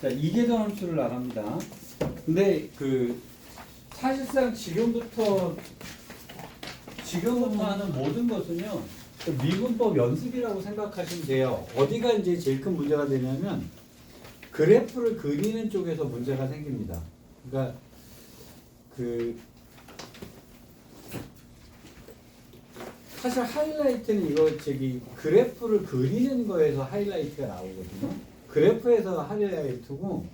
자, 이계도 함수를 나갑니다. 근데 사실상 지금부터 하는 모든 것은요, 미분법 연습이라고 생각하시면 돼요. 어디가 이제 제일 큰 문제가 되냐면 그래프를 그리는 쪽에서 문제가 생깁니다. 그러니까 사실 하이라이트는 이거 그래프를 그리는 거에서 하이라이트가 나오거든요. 그래프에서 하이라이트고,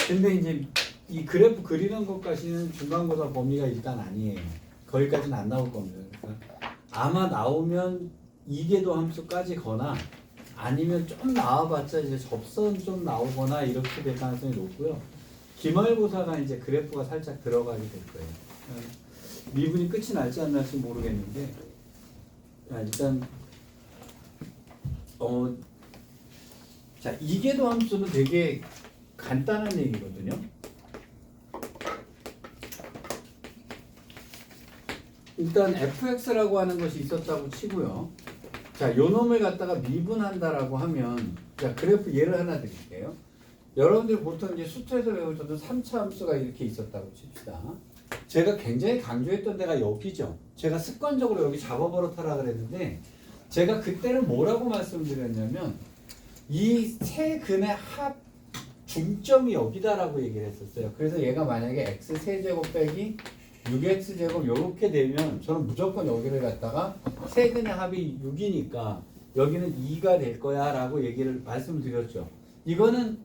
근데 이제 이 그래프 그리는 것까지는 중간고사 범위가 일단 아니에요. 거기까지는 안 나올 겁니다. 그러니까 아마 나오면 이계도 함수까지 거나 아니면 좀 나와봤자 이제 접선 좀 나오거나 이렇게 될 가능성이 높고요. 기말고사가 이제 그래프가 살짝 들어가게 될 거예요. 미분이 끝이 날지 안 날지 모르겠는데, 일단 자, 이계도 함수는 되게 간단한 얘기거든요. 일단 fx라고 하는 것이 있었다고 치고요. 자, 요 놈을 갖다가 미분한다라고 하면, 자, 그래프 예를 하나 드릴게요. 여러분들 보통 이제 수트에서 배우셔도 3차 함수가 이렇게 있었다고 칩시다. 제가 굉장히 강조했던 데가 여기죠. 제가 습관적으로 여기 잡아버릇하라 그랬는데, 제가 그때는 뭐라고 말씀드렸냐면, 이 세 근의 합 중점이 여기다라고 얘기를 했었어요. 그래서 얘가 만약에 x 세제곱 빼기 6x제곱 요렇게 되면 저는 무조건 여기를 갖다가 세 근의 합이 6이니까 여기는 2가 될 거야 라고 얘기를 말씀드렸죠. 이거는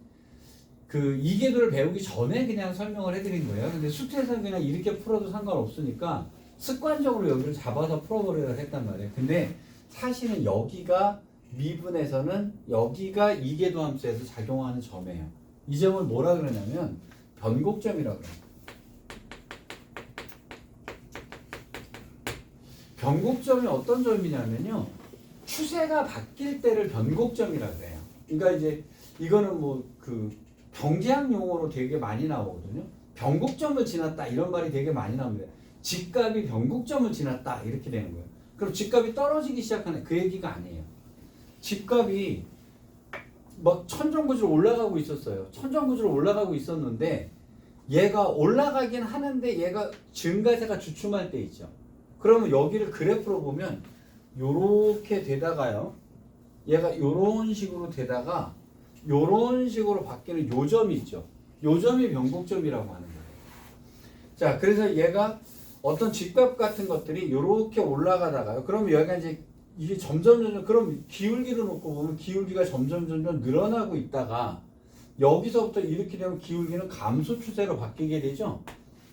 이계도를 배우기 전에 그냥 설명을 해드린 거예요. 근데 수트에서는 그냥 이렇게 풀어도 상관없으니까 습관적으로 여기를 잡아서 풀어버리라 했단 말이에요. 근데 사실은 여기가 미분에서는 여기가 이계도 함수에서 작용하는 점이에요. 이 점을 뭐라 그러냐면 변곡점이라고 그래요. 변곡점이 어떤 점이냐면요, 추세가 바뀔 때를 변곡점이라고 해요. 그러니까 이제 이거는 경제학 용어로 되게 많이 나오거든요. 변곡점을 지났다 이런 말이 되게 많이 나옵니다. 집값이 변곡점을 지났다 이렇게 되는 거예요. 그럼 집값이 떨어지기 시작하는 그 얘기가 아니에요. 집값이 막 천정구지로 올라가고 있었어요. 천정구지로 올라가고 있었는데 얘가 올라가긴 하는데 얘가 증가세가 주춤할 때 있죠. 그러면 여기를 그래프로 보면 요렇게 되다가요, 얘가 요런 식으로 되다가 요런 식으로 바뀌는 요 점이 있죠. 요 점이 변곡점이라고 하는 거예요. 자, 그래서 얘가 어떤 집값 같은 것들이 요렇게 올라가다가요, 그러면 여기가 이제 이게 점점 그럼 기울기를 놓고 보면 기울기가 점점 늘어나고 있다가 여기서부터 이렇게 되면 기울기는 감소 추세로 바뀌게 되죠.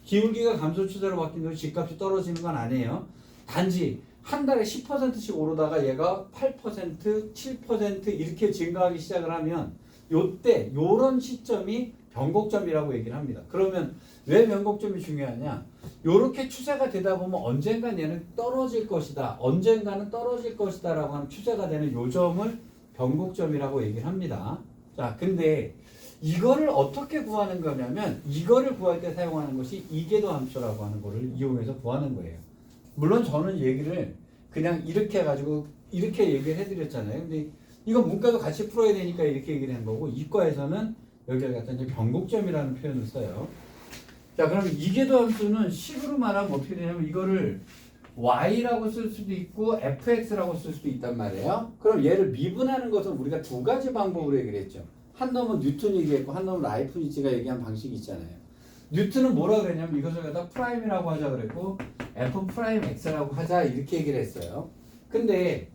기울기가 감소 추세로 바뀐다고 집값이 떨어지는 건 아니에요. 단지 한 달에 10%씩 오르다가 얘가 8%, 7% 이렇게 증가하기 시작을 하면 요때 요런 시점이 변곡점이라고 얘기를 합니다. 그러면 왜 변곡점이 중요하냐? 요렇게 추세가 되다 보면 언젠간 얘는 떨어질 것이다. 언젠가는 떨어질 것이다 라고 하는 추세가 되는 요 점을 변곡점이라고 얘기를 합니다. 자, 근데 이거를 어떻게 구하는 거냐면 이거를 구할 때 사용하는 것이 이계도 함수라고 하는 거를 이용해서 구하는 거예요. 물론 저는 얘기를 그냥 이렇게 해가지고 이렇게 얘기를 해드렸잖아요. 근데 이거 문과도 같이 풀어야 되니까 이렇게 얘기를 한 거고, 이과에서는 여기를 갖다 이제 변곡점이라는 표현을 써요. 자, 그럼 이계도 함수는 식으로 말하면 어떻게 되냐면 이거를 y라고 쓸 수도 있고 fx라고 쓸 수도 있단 말이에요. 그럼 얘를 미분하는 것은 우리가 두 가지 방법으로 얘기를 했죠. 한 놈은 뉴턴이 얘기했고 한 놈은 라이프니츠가 얘기한 방식이 있잖아요. 뉴턴은 뭐라 그랬냐면 이것을 갖다 프라임이라고 하자 그랬고 f 프라임 x라고 하자 이렇게 얘기를 했어요. 근데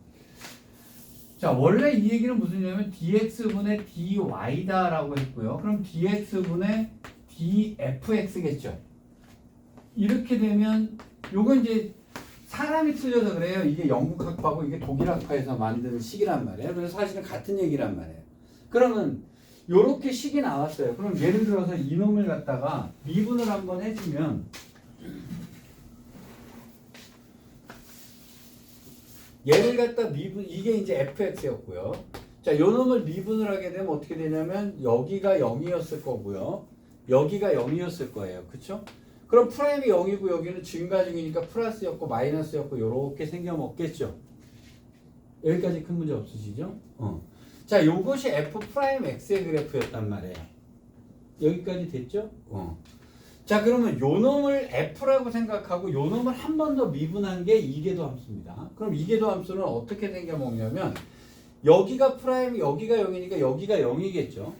자, 원래 이 얘기는 무슨냐면 dx분의 dy다 라고 했고요. 그럼 dx분의 dfx겠죠. 이렇게 되면 요건 이제 사람이 틀려서 그래요. 이게 영국 학파고 이게 독일 학파에서 만드는 식이란 말이에요. 그래서 사실은 같은 얘기란 말이에요. 그러면 요렇게 식이 나왔어요. 그럼 예를 들어서 이놈을 갖다가 미분을 한번 해주면 얘를 갖다 미분, 이게 이제 fx였고요. 자, 요 놈을 미분을 하게 되면 어떻게 되냐면 여기가 0이었을 거고요. 여기가 0이었을 거예요. 그쵸? 그럼 프라임이 0이고 여기는 증가 중이니까 플러스였고 마이너스였고 요렇게 생겨먹겠죠. 여기까지 큰 문제 없으시죠? 자, 요것이 f 프라임 x의 그래프였단 말이에요. 여기까지 됐죠? 자, 그러면 요 놈을 F라고 생각하고 요 놈을 한 번 더 미분한 게 이계도 함수입니다. 그럼 이계도 함수는 어떻게 생겨먹냐면 여기가 프라임, 여기가 0이니까 여기가 0이겠죠.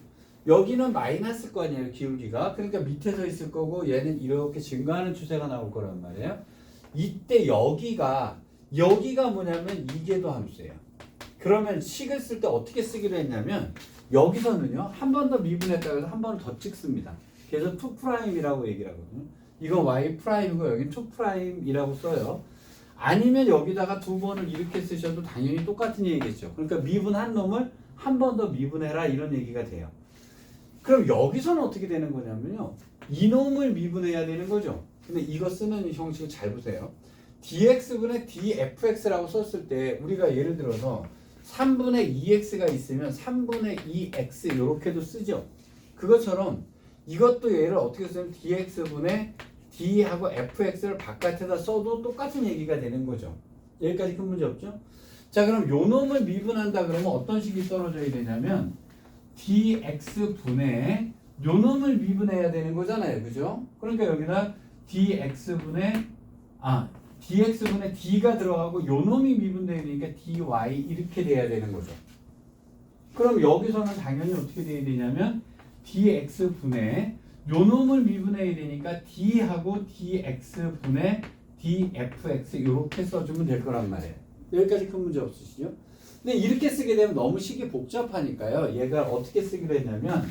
여기는 마이너스 거 아니에요, 기울기가. 그러니까 밑에서 있을 거고 얘는 이렇게 증가하는 추세가 나올 거란 말이에요. 이때 여기가 뭐냐면 이계도 함수예요. 그러면 식을 쓸 때 어떻게 쓰기로 했냐면 여기서는요 한 번 더 미분했다고 해서 한 번 더 찍습니다. 그래서 2'이라고 얘기를 하거든요. 이건 y'이고 여긴 2'이라고 써요. 아니면 여기다가 두 번을 이렇게 쓰셔도 당연히 똑같은 얘기겠죠. 그러니까 미분한 놈을 한 번 더 미분해라 이런 얘기가 돼요. 그럼 여기서는 어떻게 되는 거냐면요. 이 놈을 미분해야 되는 거죠. 근데 이거 쓰는 형식을 잘 보세요. dx분의 dfx라고 썼을 때 우리가 예를 들어서 3분의 2x가 있으면 3분의 2x 이렇게도 쓰죠. 그것처럼 이것도 얘를 어떻게 쓰면 dx분의 d하고 fx를 바깥에다 써도 똑같은 얘기가 되는 거죠. 여기까지 큰 문제 없죠? 자, 그럼 요 놈을 미분한다 그러면 어떤 식이 떨어져야 되냐면 dx분의 요 놈을 미분해야 되는 거잖아요. 그죠? 그러니까 여기다 dx분의 d가 들어가고 요 놈이 미분되야 되니까 dy 이렇게 돼야 되는 거죠. 그럼 여기서는 당연히 어떻게 돼야 되냐면 dx분의 요 놈을 미분해야 되니까 d하고 dx분의 dfx 이렇게 써주면 될 거란 말이에요. 여기까지 큰 문제 없으시죠? 근데 이렇게 쓰게 되면 너무 식이 복잡하니까요. 얘가 어떻게 쓰기로 했냐면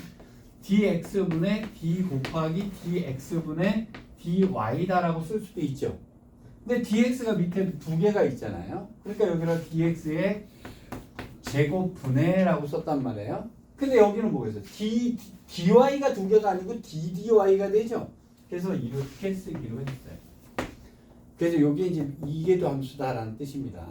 dx분의 d 곱하기 dx분의 dy다라고 쓸 수도 있죠. 근데 dx가 밑에 두 개가 있잖아요. 그러니까 여기다 dx의 제곱분해라고 썼단 말이에요. 근데 여기는 뭐겠어요? dy가 두 개가 아니고 ddy가 되죠. 그래서 이렇게 쓰기로 했어요. 그래서 여기 이제 이계도 함수다라는 뜻입니다.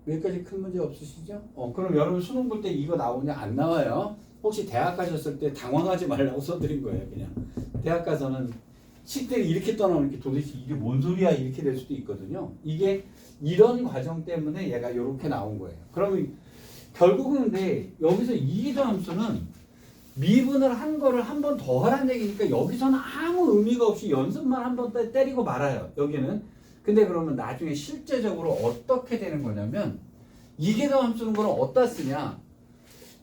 여기까지 큰 문제 없으시죠? 그럼 여러분 수능 볼 때 이거 나오냐? 안 나와요. 혹시 대학 가셨을 때 당황하지 말라고 써드린 거예요. 그냥 대학 가서는 식들이 이렇게 떠나오니까 도대체 이게 뭔 소리야 이렇게 될 수도 있거든요. 이게 이런 과정 때문에 얘가 이렇게 나온 거예요. 그러면 결국은 근데 여기서 이계도 함수는 미분을 한 거를 한 번 더 하라는 얘기니까 여기서는 아무 의미가 없이 연습만 한 번 때리고 말아요. 여기는. 근데 그러면 나중에 실제적으로 어떻게 되는 거냐면 이계도 함수는 거는 어디다 쓰냐?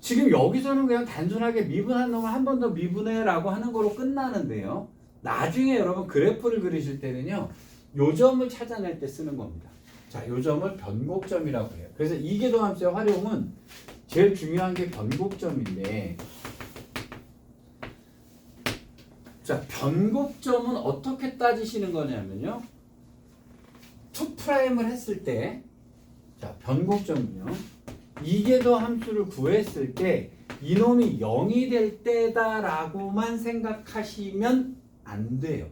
지금 여기서는 그냥 단순하게 미분한 놈을 한 번 더 미분해라고 하는 거로 끝나는데요. 나중에 여러분 그래프를 그리실 때는요. 요 점을 찾아낼 때 쓰는 겁니다. 자, 요 점을 변곡점이라고 해요. 그래서 이계도 함수의 활용은 제일 중요한 게 변곡점인데 자, 변곡점은 어떻게 따지시는 거냐면요. 2'을 했을 때 자, 변곡점은요. 이계도 함수를 구했을 때 이놈이 0이 될 때다라고만 생각하시면 안 돼요.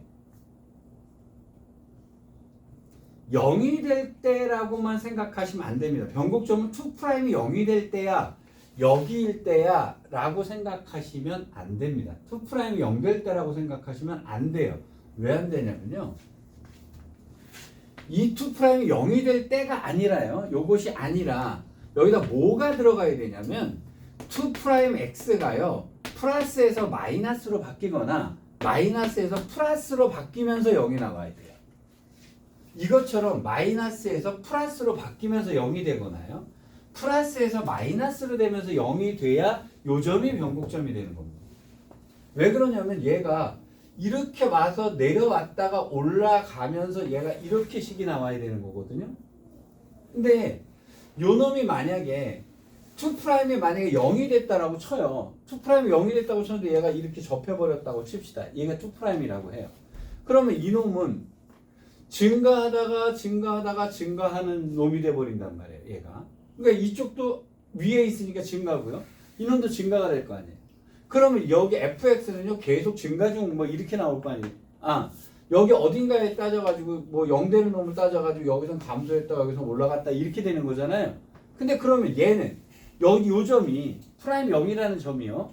0이 될 때라고만 생각하시면 안 됩니다. 변곡점은 2'이 0이 될 때야 여기일 때야 라고 생각하시면 안 됩니다. 2'이 0 될 때라고 생각하시면 안 돼요. 왜 안 되냐면요. 이 2'이 0이 될 때가 아니라요. 요것이 아니라 여기다 뭐가 들어가야 되냐면 2'x가요. 플러스에서 마이너스로 바뀌거나 마이너스에서 플러스로 바뀌면서 0이 나와야 돼요. 이것처럼 마이너스에서 플러스로 바뀌면서 0이 되거나요. 플러스에서 마이너스로 되면서 0이 돼야 요 점이 변곡점이 되는 겁니다. 왜 그러냐면 얘가 이렇게 와서 내려왔다가 올라가면서 얘가 이렇게 식이 나와야 되는 거거든요. 근데 요 놈이 만약에 2'이 만약에 0이 됐다라고 쳐요. 2'이 0이 됐다고 쳤는데 얘가 이렇게 접혀버렸다고 칩시다. 얘가 2'이라고 해요. 그러면 이 놈은 증가하는 놈이 돼버린단 말이에요. 얘가. 그러니까 이쪽도 위에 있으니까 증가고요. 이놈도 증가가 될 거 아니에요. 그러면 여기 fx는요 계속 증가 중 뭐 이렇게 나올 거 아니에요. 여기 어딘가에 따져가지고 뭐 0 되는 놈을 따져가지고 여기선 감소했다 여기선 올라갔다 이렇게 되는 거잖아요. 근데 그러면 얘는 여기 요 점이 프라임 0이라는 점이요.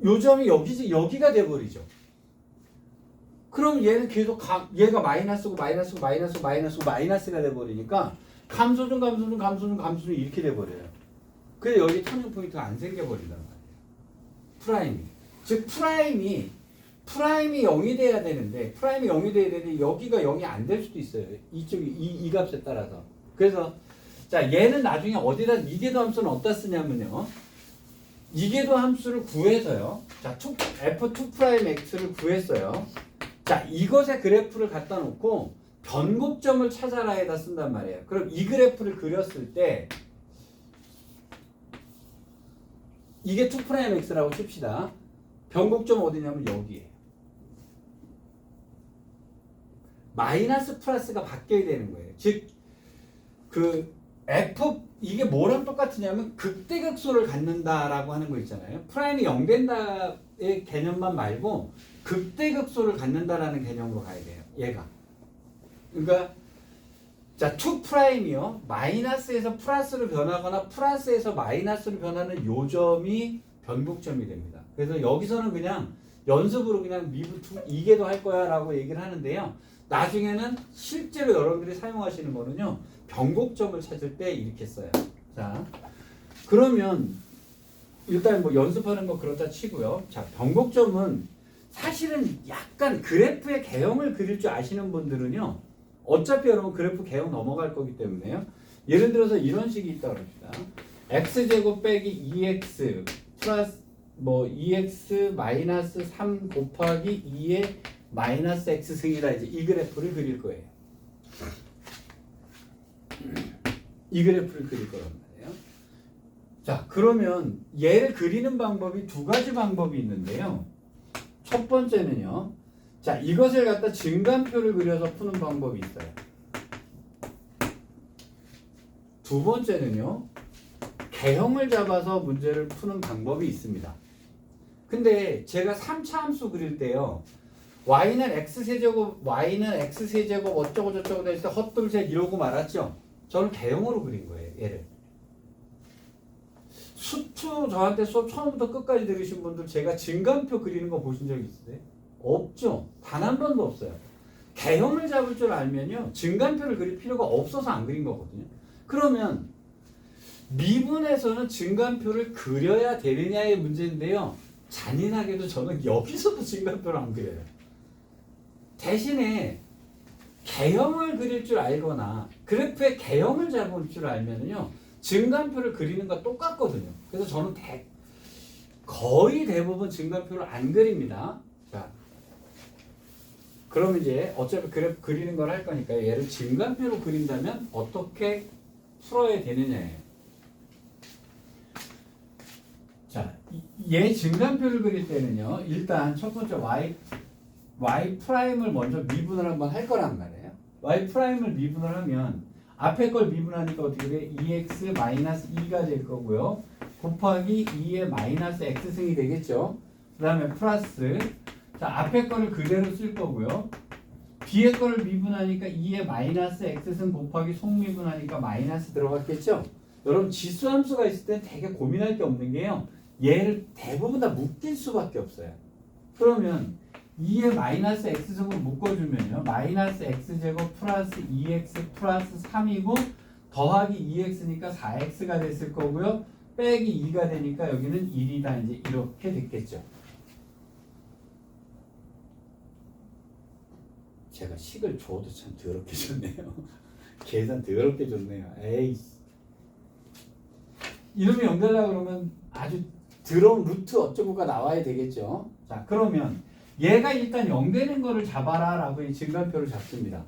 요 점이 여기가 돼버리죠. 그럼 얘는 계속 얘가 마이너스고 마이너스가 돼버리니까 감소 중 이렇게 돼버려요. 그래서 여기 터닝 포인트가 안 생겨버린단 말이에요. 프라임이. 즉 프라임이 0이 돼야 되는데 여기가 0이 안 될 수도 있어요. 이쪽이 이 값에 따라서. 그래서 자 얘는 나중에 어디다 이계도 함수는 어디다 쓰냐면요. 이계도 함수를 구해서요. 자 f2'x를 구했어요. 자 이것의 그래프를 갖다 놓고 변곡점을 찾아라에다 쓴단 말이에요. 그럼 이 그래프를 그렸을 때 이게 2'x라고 칩시다. 변곡점 어디냐면 여기에요. 마이너스 플러스가 바뀌어야 되는 거예요. 즉, 이게 뭐랑 똑같으냐면 극대극소를 갖는다라고 하는 거 있잖아요. 프라임이 0 된다의 개념만 말고 극대극소를 갖는다라는 개념으로 가야 돼요. 얘가. 그러니까, 자, 2 프라임이요. 마이너스에서 플러스로 변하거나 플러스에서 마이너스로 변하는 요점이 변곡점이 됩니다. 그래서 여기서는 그냥 연습으로 그냥 미분 2개도 할 거야 라고 얘기를 하는데요. 나중에는 실제로 여러분들이 사용하시는 거는요. 변곡점을 찾을 때 이렇게 써요. 자, 그러면 일단 뭐 연습하는 거 그렇다 치고요. 자, 변곡점은 사실은 약간 그래프의 개형을 그릴 줄 아시는 분들은요. 어차피 여러분 그래프 개형 넘어갈 거기 때문에요. 예를 들어서 이런 식이 있다고 합시다. x제곱 빼기 2x 플러스 2x 마이너스 3 곱하기 2의 마이너스 x승이다. 이제 이 그래프를 그릴 거예요. 이 그래프를 그릴 거란 말이에요. 자, 그러면 얘를 그리는 방법이 두 가지 방법이 있는데요. 첫 번째는요. 자, 이것을 갖다 증간표를 그려서 푸는 방법이 있어요. 두 번째는요. 개형을 잡아서 문제를 푸는 방법이 있습니다. 근데 제가 3차 함수 그릴 때요. y는 x세제곱 어쩌고 저쩌고 될 때 헛둘셋 이러고 말았죠. 저는 개형으로 그린 거예요. 얘를. 수투 저한테 수업 처음부터 끝까지 들으신 분들 제가 증간표 그리는 거 보신 적 있으세요? 없죠. 단 한 번도 없어요. 개형을 잡을 줄 알면요. 증간표를 그릴 필요가 없어서 안 그린 거거든요. 그러면 미분에서는 증간표를 그려야 되느냐의 문제인데요. 잔인하게도 저는 여기서도 증간표를 안 그려요. 대신에 개형을 그릴 줄 알거나 그래프의 개형을 잡을 줄 알면요. 증간표를 그리는 거 똑같거든요. 그래서 저는 거의 대부분 증간표를 안 그립니다. 자, 그럼 이제 어차피 그래프 그리는 걸 할 거니까 얘를 증간표로 그린다면 어떻게 풀어야 되느냐예요. 자, 얘 증간표를 그릴 때는요. 일단 첫 번째 y 프라임을 먼저 미분을 한번 할 거란 말이에요. y 프라임을 미분을 하면 앞에 걸 미분하니까 어떻게 돼? 2x 마이너스 2가 될 거고요. 곱하기 2의 마이너스 x승이 되겠죠. 그 다음에 플러스 자 앞에 거를 그대로 쓸 거고요. 뒤에 거를 미분하니까 2의 마이너스 x승 곱하기 속미분하니까 마이너스 들어갔겠죠. 여러분 지수함수가 있을 때 되게 고민할 게 없는 게요. 얘를 대부분 다 묶일 수밖에 없어요. 그러면 2의 마이너스 x제곱을 묶어주면요. 마이너스 x제곱 플러스 2x 플러스 3이고 더하기 2x니까 4x가 됐을 거고요. 빼기 2가 되니까 여기는 1이다. 이제 이렇게 됐겠죠. 제가 식을 줘도 참 더럽게 줬네요. 계산 더럽게 줬네요. 에이씨. 이름이 0 되려고 그러면 아주 더러운 루트 어쩌고가 나와야 되겠죠. 자, 그러면 얘가 일단 0 되는 거를 잡아라 라고 이 증간표를 잡습니다.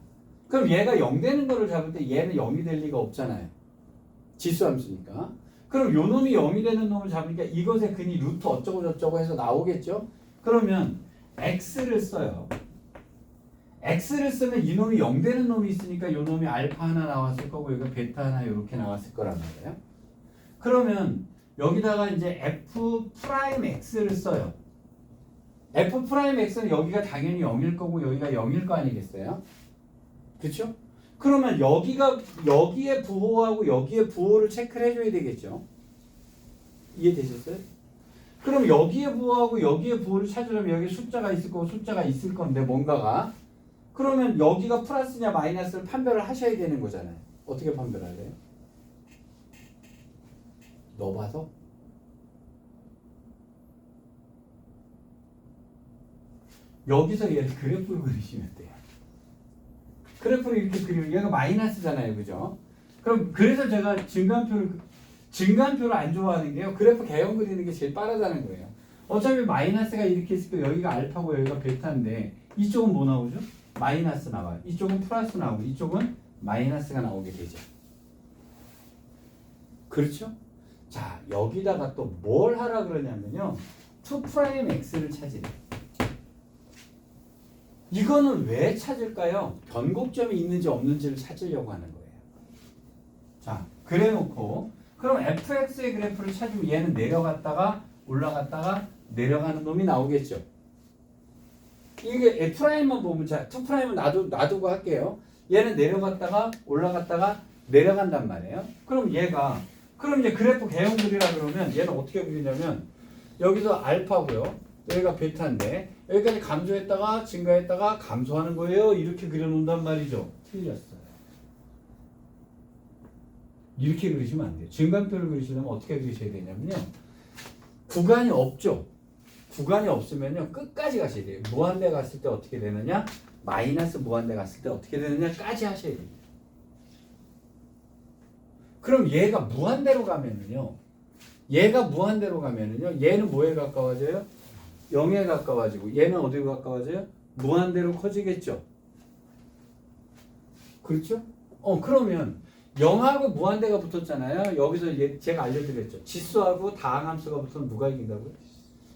그럼 얘가 0 되는 거를 잡을 때 얘는 0이 될 리가 없잖아요. 지수함수니까. 그럼 요 놈이 0이 되는 놈을 잡으니까 이것의 근이 루트 어쩌고 저쩌고 해서 나오겠죠. 그러면 x를 써요. x를 쓰면 이 놈이 0 되는 놈이 있으니까 요 놈이 알파 하나 나왔을 거고 여기가 베타 하나 이렇게 나왔을 거란 말이에요. 그러면 여기다가 이제 f 프라임 x를 써요. f 프라임 x는 여기가 당연히 0일 거고 여기가 0일 거 아니겠어요? 그렇죠? 그러면 여기에 부호하고 여기에 부호를 체크를 해줘야 되겠죠? 이해되셨어요? 그럼 여기에 부호하고 여기에 부호를 찾으려면 여기 숫자가 있을 거고 숫자가 있을 건데 뭔가가 그러면 여기가 플러스냐 마이너스를 판별을 하셔야 되는 거잖아요. 어떻게 판별하래요? 넣어봐서? 여기서 얘를 그래프로 그리시면 돼요. 그래프를 이렇게 그리면 얘가 마이너스잖아요. 그죠? 그럼 그래서 제가 증간표를 안 좋아하는 게요. 그래프 개형 그리는 게 제일 빠르다는 거예요. 어차피 마이너스가 이렇게 있을 때 여기가 알파고 여기가 베타인데 이쪽은 뭐 나오죠? 마이너스 나와요. 이쪽은 플러스 나오고 이쪽은 마이너스가 나오게 되죠. 그렇죠? 자, 여기다가 또 뭘 하라 그러냐면요. 2'x를 찾으래. 이거는 왜 찾을까요? 변곡점이 있는지 없는지를 찾으려고 하는 거예요. 자, 그래 놓고 그럼 fx의 그래프를 찾으면 얘는 내려갔다가 올라갔다가 내려가는 놈이 나오겠죠. 이게 F'만 보면 자, 2'은 놔두고 할게요. 얘는 내려갔다가 올라갔다가 내려간단 말이에요. 그럼 이제 그래프 개형 그리라 그러면 얘는 어떻게 그리냐면 여기서 알파고요. 여기가 베타인데 여기까지 감소했다가 증가했다가 감소하는 거예요. 이렇게 그려놓는단 말이죠. 틀렸어요. 이렇게 그리시면 안 돼요. 증간표를 그리시려면 어떻게 그리셔야 되냐면요. 구간이 없죠. 구간이 없으면요. 끝까지 가셔야 돼요. 무한대 갔을 때 어떻게 되느냐? 마이너스 무한대 갔을 때 어떻게 되느냐까지 하셔야 됩니다. 그럼 얘가 무한대로 가면은요. 얘는 뭐에 가까워져요? 0에 가까워지고 얘는 어디로 가까워져요? 무한대로 커지겠죠. 그렇죠? 그러면 0하고 무한대가 붙었잖아요. 여기서 제가 알려드렸죠. 지수하고 다항함수가 붙으면 누가 이긴다고요?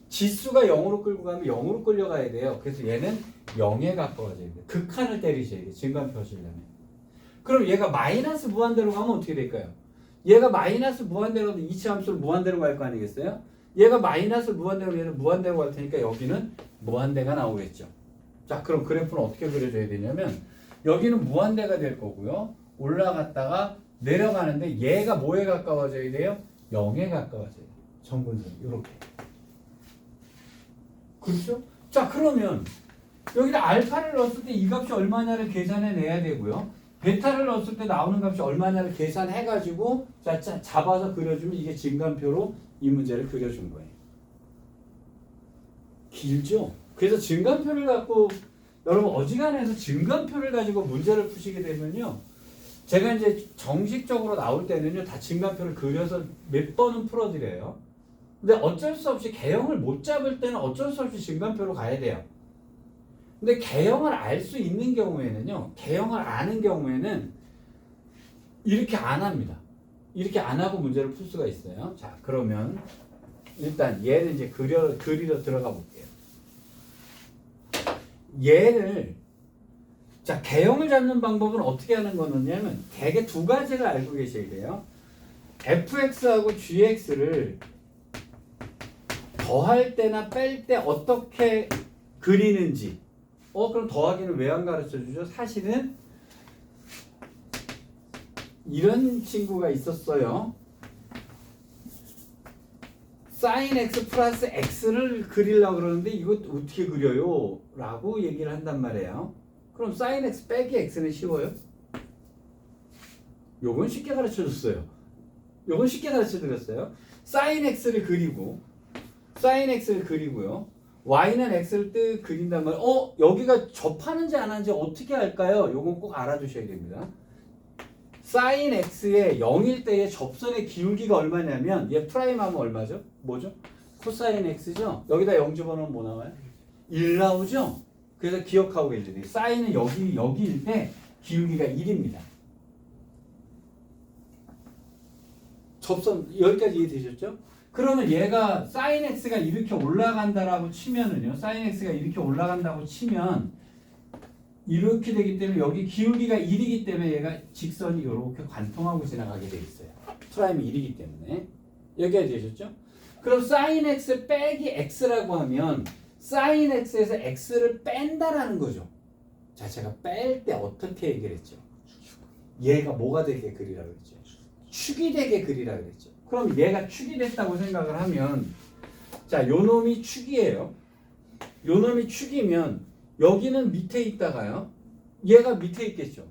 지수가 0으로 끌고 가면 0으로 끌려가야 돼요. 그래서 얘는 0에 가까워져야 돼요. 극한을 때리셔야 돼요. 증간표 하시려면. 그럼 얘가 마이너스 무한대로 가면 어떻게 될까요? 얘가 마이너스 무한대로도 이치함수를 무한대로 갈 거 아니겠어요? 얘가 마이너스 무한대로 얘는 무한대로 갈 테니까 여기는 무한대가 나오겠죠. 자, 그럼 그래프는 어떻게 그려줘야 되냐면 여기는 무한대가 될 거고요. 올라갔다가 내려가는데 얘가 뭐에 가까워져야 돼요? 0에 가까워져요. 정근선 이렇게. 그렇죠? 자, 그러면 여기다 알파를 넣었을 때 이 값이 얼마냐를 계산해 내야 되고요. 베타를 넣었을 때 나오는 값이 얼마냐를 계산해가지고 잡아서 그려주면 이게 증간표로 이 문제를 그려준 거예요. 길죠? 그래서 증간표를 갖고 여러분 어지간해서 증간표를 가지고 문제를 푸시게 되면요. 제가 이제 정식적으로 나올 때는요. 다 증간표를 그려서 몇 번은 풀어드려요. 근데 어쩔 수 없이 개형을 못 잡을 때는 어쩔 수 없이 증간표로 가야 돼요. 근데 개형을 알 수 있는 경우에는요. 개형을 아는 경우에는 이렇게 안 합니다. 이렇게 안 하고 문제를 풀 수가 있어요. 자, 그러면 일단 얘를 이제 그리러 들어가 볼게요. 얘를 자, 개형을 잡는 방법은 어떻게 하는 거냐면 대개 두 가지를 알고 계셔야 돼요. fx하고 gx를 더할 때나 뺄 때 어떻게 그리는지. 그럼 더하기는 왜 안 가르쳐 주죠? 사실은 이런 친구가 있었어요. sin x 플러스 x를 그리려고 그러는데 이거 어떻게 그려요? 라고 얘기를 한단 말이에요. 그럼 sin x 빼기 x는 쉬워요? 요건 쉽게 가르쳐 줬어요. 요건 쉽게 가르쳐 드렸어요. sin x를 그리고요. y는 x를 뜨 그린단 말이에요. 여기가 접하는지 안 하는지 어떻게 할까요? 요건 꼭 알아두셔야 됩니다. sin x의 0일 때의 접선의 기울기가 얼마냐면 얘 프라임 하면 얼마죠? 뭐죠? 코사인 x죠? 여기다 0 집어넣으면 뭐 나와요? 1 나오죠? 그래서 기억하고 계셔야 돼요. 사인은 여기일 때 기울기가 1입니다. 접선 여기까지 이해되셨죠? 그러면 얘가 sin x가 이렇게 올라간다라고 치면은요. sin x가 이렇게 올라간다고 치면 이렇게 되기 때문에 여기 기울기가 1이기 때문에 얘가 직선이 이렇게 관통하고 지나가게 돼 있어요. 프라임이 1이기 때문에. 여기까지 되셨죠? 그럼 sin x 빼기 x라고 하면 sin x에서 x를 뺀다라는 거죠. 자, 제가 뺄 때 어떻게 얘기를 했죠? 얘가 뭐가 되게 그리라고 그랬죠? 축이 되게 그리라고 그랬죠. 그럼 얘가 축이 됐다고 생각을 하면 자, 요 놈이 축이에요. 요 놈이 축이면 여기는 밑에 있다가요. 얘가 밑에 있겠죠.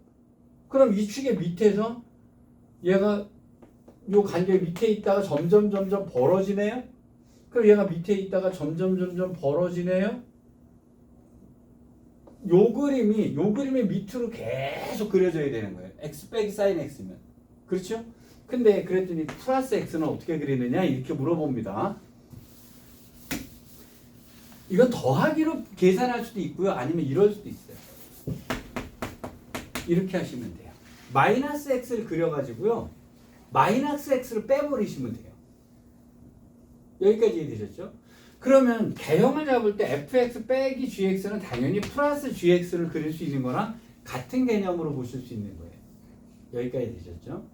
그럼 이 축의 밑에서 얘가 요 간격 밑에 있다가 점점 벌어지네요. 그럼 얘가 밑에 있다가 점점 벌어지네요. 요 그림이 밑으로 계속 그려져야 되는 거예요. x 빼기 sin x면. 그렇죠? 근데 그랬더니 플러스 x는 어떻게 그리느냐 이렇게 물어봅니다. 이건 더하기로 계산할 수도 있고요. 아니면 이럴 수도 있어요. 이렇게 하시면 돼요. 마이너스 x를 그려가지고요. 마이너스 x를 빼버리시면 돼요. 여기까지 이해되셨죠? 그러면 개형을 잡을 때 fx 빼기 gx는 당연히 플러스 gx를 그릴 수 있는 거랑 같은 개념으로 보실 수 있는 거예요. 여기까지 되셨죠?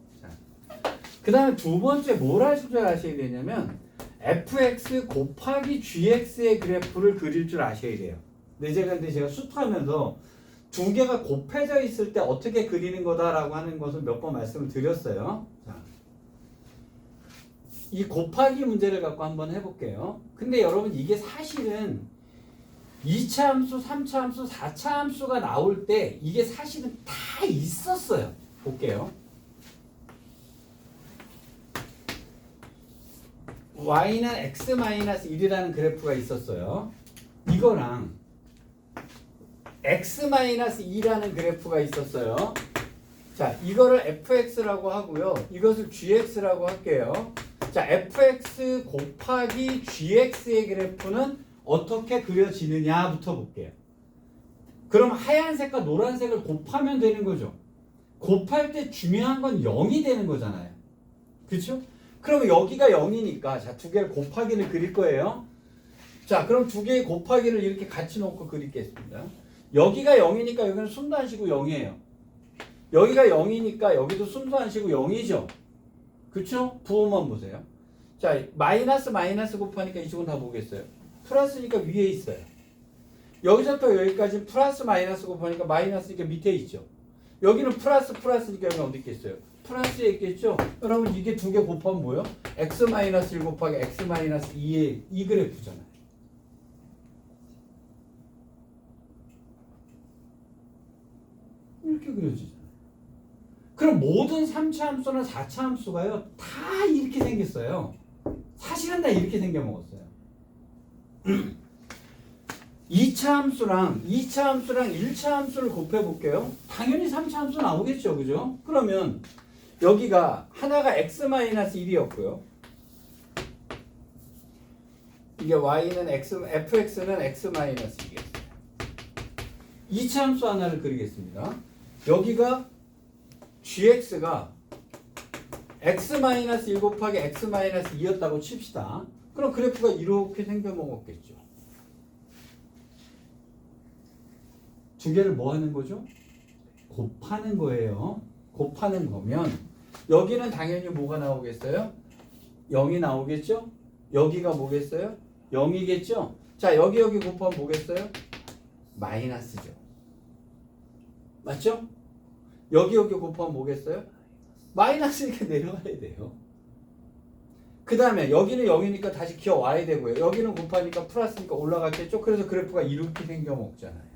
그 다음에 두 번째 뭘 하실 줄 아셔야 되냐면 fx 곱하기 gx의 그래프를 그릴 줄 아셔야 돼요. 근데 제가 수트하면서 두 개가 곱해져 있을 때 어떻게 그리는 거다라고 하는 것을 몇 번 말씀을 드렸어요. 자, 이 곱하기 문제를 갖고 한번 해볼게요. 근데 여러분 이게 사실은 2차 함수, 3차 함수, 4차 함수가 나올 때 이게 사실은 다 있었어요. 볼게요. y는 x-1이라는 그래프가 있었어요. 이거랑 x-2라는 그래프가 있었어요. 자, 이거를 fx라고 하고요. 이것을 gx라고 할게요. 자, fx 곱하기 gx의 그래프는 어떻게 그려지느냐부터 볼게요. 그럼 하얀색과 노란색을 곱하면 되는 거죠. 곱할 때 중요한 건 0이 되는 거잖아요. 그렇죠? 그럼 여기가 0이니까 자, 두 개를 곱하기를 그릴 거예요. 자, 그럼 두 개의 곱하기를 이렇게 같이 놓고 그리겠습니다. 여기가 0이니까 여기는 숨도 안 쉬고 0이에요. 여기가 0이니까 여기도 숨도 안 쉬고 0이죠. 그쵸? 부호만 보세요. 자, 마이너스 곱하니까 이쪽은 다 보겠어요. 플러스니까 위에 있어요. 여기서부터 여기까지 플러스 마이너스 곱하니까 마이너스니까 밑에 있죠. 여기는 플러스니까 여기 어디 있겠어요? 플러스에 있겠죠? 여러분 이게 두 개 곱하면 뭐예요? x-1 곱하기 x-2의 이 그래프잖아요. 이렇게 그려지잖아요. 그럼 모든 3차 함수나 4차 함수가요 다 이렇게 생겼어요. 사실은 다 이렇게 생겨먹었어요. 2차 함수랑 1차 함수를 곱해볼게요. 당연히 3차 함수 나오겠죠. 그죠? 그러면 여기가 하나가 x-1이었고요. 이게 y는 fx는 x-1이었어요. 2차 함수 하나를 그리겠습니다. 여기가 gx가 x-1 곱하기 x-2였다고 칩시다. 그럼 그래프가 이렇게 생겨먹었겠죠. 두 개를 뭐 하는 거죠? 곱하는 거예요. 곱하는 거면 여기는 당연히 뭐가 나오겠어요? 0이 나오겠죠? 여기가 뭐겠어요? 0이겠죠? 자, 여기 곱하면 뭐겠어요? 마이너스죠. 맞죠? 여기 곱하면 뭐겠어요? 마이너스 이렇게 내려가야 돼요. 그 다음에 여기는 0이니까 다시 기어 와야 되고요. 여기는 곱하니까 플러스니까 올라갔겠죠? 그래서 그래프가 이렇게 생겨먹잖아요.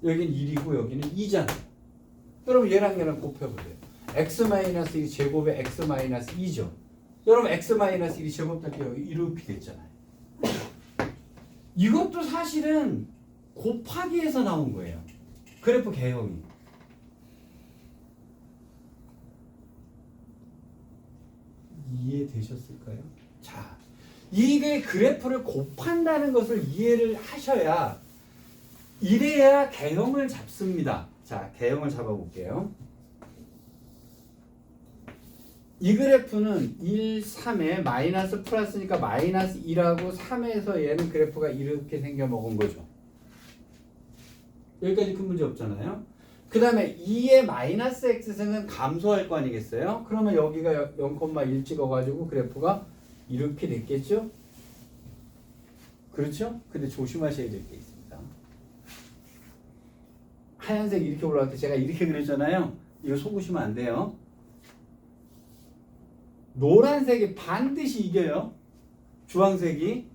여기는 1이고 여기는 2잖아요. 여러분 얘랑 곱해보세요. x-1이 제곱에 x-2죠. 여러분 x-1이 제곱할 때 여기 이렇게 됐잖아요. 이것도 사실은 곱하기에서 나온 거예요. 그래프 개형이. 이해되셨을까요? 자, 이게 그래프를 곱한다는 것을 이해를 하셔야 이래야 개형을 잡습니다. 자, 개형을 잡아볼게요. 이 그래프는 1, 3에 마이너스 플러스니까 마이너스 1하고 3에서 얘는 그래프가 이렇게 생겨먹은 거죠. 여기까지 큰 문제 없잖아요. 그 다음에 2의 마이너스 x승은 감소할 거 아니겠어요? 그러면 여기가 0,1 찍어가지고 그래프가 이렇게 됐겠죠? 그렇죠? 근데 조심하셔야 될 게 있습니다. 하얀색 이렇게 올라갈 때 제가 이렇게 그렸잖아요. 이거 속으시면 안 돼요. 노란색이 반드시 이겨요. 주황색이.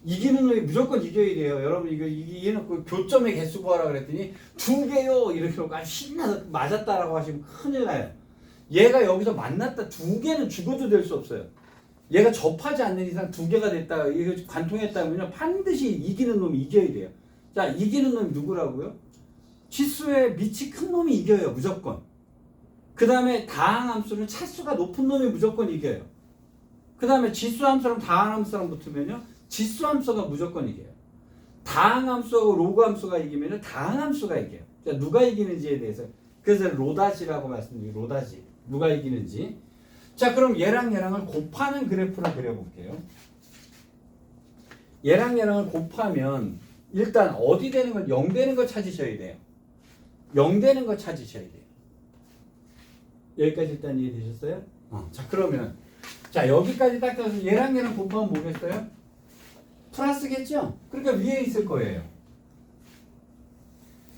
이기는 놈이 무조건 이겨야 돼요. 여러분 이거 이겨놓고 교점의 개수 구하라 그랬더니 2개요 이렇게 놓고 신나서 맞았다라고 하시면 큰일 나요. 얘가 여기서 만났다 2개는 죽어도 될 수 없어요. 얘가 접하지 않는 이상 2개가 됐다 이거 관통했다면요 반드시 이기는 놈이 이겨야 돼요. 자, 이기는 놈이 누구라고요? 치수의 밑이 큰 놈이 이겨요, 무조건. 그 다음에 다항함수는 차수가 높은 놈이 무조건 이겨요. 그 다음에 지수함수랑 다항함수랑 붙으면요, 지수함수가 무조건 이겨요. 다항함수하고 로그함수가 이기면요, 다항함수가 이겨요. 자, 누가 이기는지에 대해서, 그래서 로다지라고 말씀드리고, 로다지. 누가 이기는지. 자, 그럼 얘랑 얘랑을 곱하는 그래프를 그려볼게요. 얘랑 얘랑을 곱하면 일단 어디 되는 걸 0 되는 거 찾으셔야 돼요. 0 되는 거 찾으셔야 돼요. 여기까지 일단 이해되셨어요? 자, 그러면 자, 여기까지 딱 해서 얘랑 얘랑 곱하면 뭐겠어요? 플러스겠죠? 그러니까 위에 있을 거예요.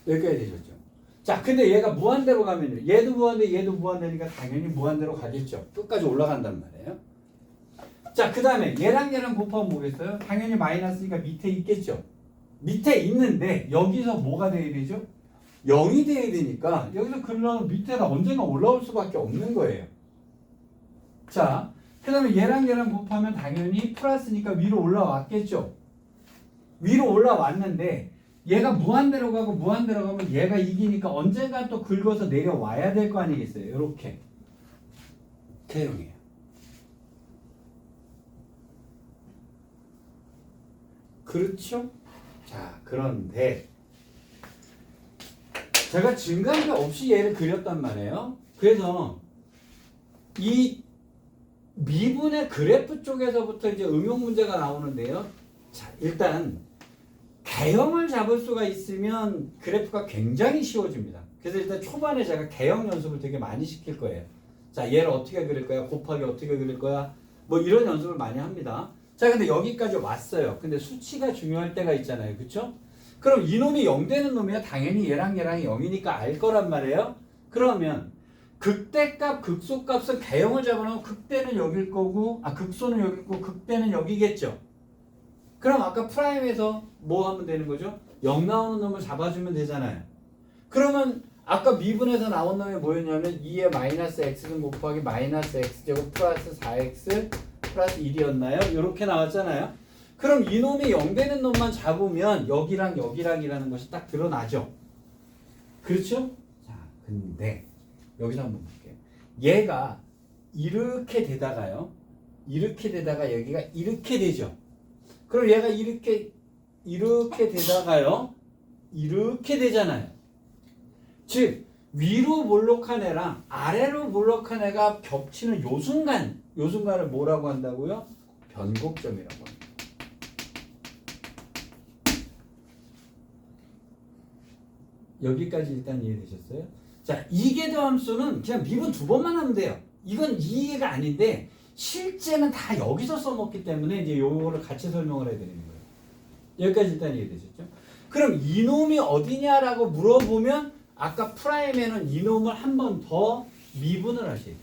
여기까지 되셨죠? 자, 근데 얘가 무한대로 가면요, 얘도 무한대, 얘도 무한대니까 당연히 무한대로 가겠죠. 끝까지 올라간단 말이에요. 자, 그 다음에 얘랑 얘랑 곱하면 뭐겠어요? 당연히 마이너스니까 밑에 있겠죠. 밑에 있는데 여기서 뭐가 돼야 되죠? 0이 돼야 되니까 여기서 그러면 밑에가 언젠가 올라올 수밖에 없는 거예요. 자, 그 다음에 얘랑 얘랑 곱하면 당연히 플러스니까 위로 올라왔겠죠. 위로 올라왔는데 얘가 무한대로 가고 무한대로 가면 얘가 이기니까 언젠가 또 긁어서 내려와야 될 거 아니겠어요. 이렇게 태용이에요. 그렇죠? 자, 그런데 제가 증가함수 없이 얘를 그렸단 말이에요. 그래서 이 미분의 그래프 쪽에서부터 이제 응용 문제가 나오는데요. 자, 일단 개형을 잡을 수가 있으면 그래프가 굉장히 쉬워집니다. 그래서 일단 초반에 제가 개형 연습을 되게 많이 시킬 거예요. 자, 얘를 어떻게 그릴 거야? 곱하기 어떻게 그릴 거야? 뭐 이런 연습을 많이 합니다. 자, 근데 여기까지 왔어요. 근데 수치가 중요할 때가 있잖아요. 그쵸? 그럼 이놈이 0 되는 놈이야 당연히 얘랑 얘랑이 0이니까 알 거란 말이에요. 그러면 극대값, 극소값은 개형을 잡아놓으면 극대는 여길 거고, 극소는 여길 거고, 극대는 여기겠죠. 그럼 아까 프라임에서 뭐 하면 되는 거죠? 0 나오는 놈을 잡아주면 되잖아요. 그러면 아까 미분에서 나온 놈이 뭐였냐면 2의 마이너스 x는 곱하기 마이너스 x제곱 플러스 4x 플러스 1이었나요? 이렇게 나왔잖아요. 그럼 이놈이 0 되는 놈만 잡으면 여기랑 여기랑이라는 것이 딱 드러나죠. 그렇죠? 자, 근데 여기서 한번 볼게요. 얘가 이렇게 되다가요. 이렇게 되다가 여기가 이렇게 되죠. 그럼 얘가 이렇게 되다가요. 이렇게 되잖아요. 즉 위로 몰록한 애랑 아래로 몰록한 애가 겹치는 요 순간을 뭐라고 한다고요? 변곡점이라고 합니다. 여기까지 일단 이해되셨어요? 자, 이계도 함수는 그냥 미분 2번만 하면 돼요. 이건 이해가 아닌데 실제는 다 여기서 써먹기 때문에 이제 요거를 같이 설명을 해드리는 거예요. 여기까지 일단 이해되셨죠? 그럼 이놈이 어디냐라고 물어보면 아까 프라임에는 이놈을 한 번 더 미분을 하셔야 돼요.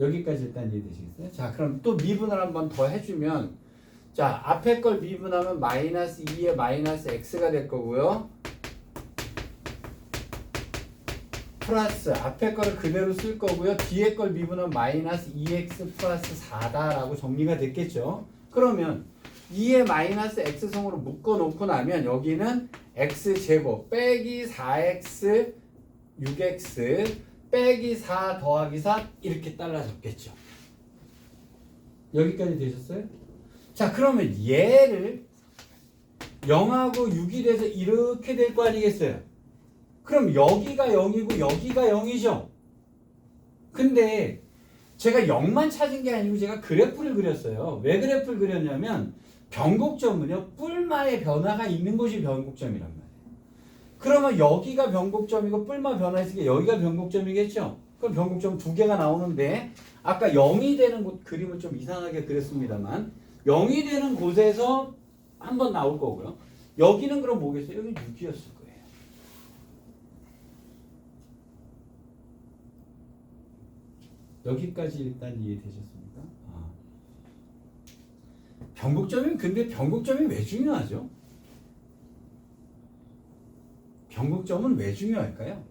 여기까지 일단 이해되시겠어요? 자, 그럼 또 미분을 한 번 더 해주면 자, 앞에 걸 미분하면 마이너스 2의 마이너스 x가 될 거고요. 플러스 앞에 거를 그대로 쓸 거고요. 뒤에 걸 미분하면 마이너스 2x 플러스 4다라고 정리가 됐겠죠. 그러면 2의 마이너스 x성으로 묶어놓고 나면 여기는 x제곱 빼기 4x 6x 빼기 4 더하기 4 이렇게 달라졌겠죠. 여기까지 되셨어요? 자, 그러면 얘를 0하고 6이 돼서 이렇게 될 거 아니겠어요? 그럼 여기가 0이고 여기가 0이죠? 근데 제가 0만 찾은 게 아니고 제가 그래프를 그렸어요. 왜 그래프를 그렸냐면 변곡점은요, 뿔마의 변화가 있는 곳이 변곡점이란 말이에요. 그러면 여기가 변곡점이고 뿔마 변화 있으니까 여기가 변곡점이겠죠? 그럼 변곡점 2개가 나오는데 아까 0이 되는 곳 그림을 좀 이상하게 그렸습니다만 0이 되는 곳에서 한번 나올 거고요. 여기는 그럼 뭐겠어요? 여기 6이었을 거예요. 여기까지 일단 이해되셨습니까? 변곡점이 근데 변곡점이 왜 중요하죠? 변곡점은 왜 중요할까요?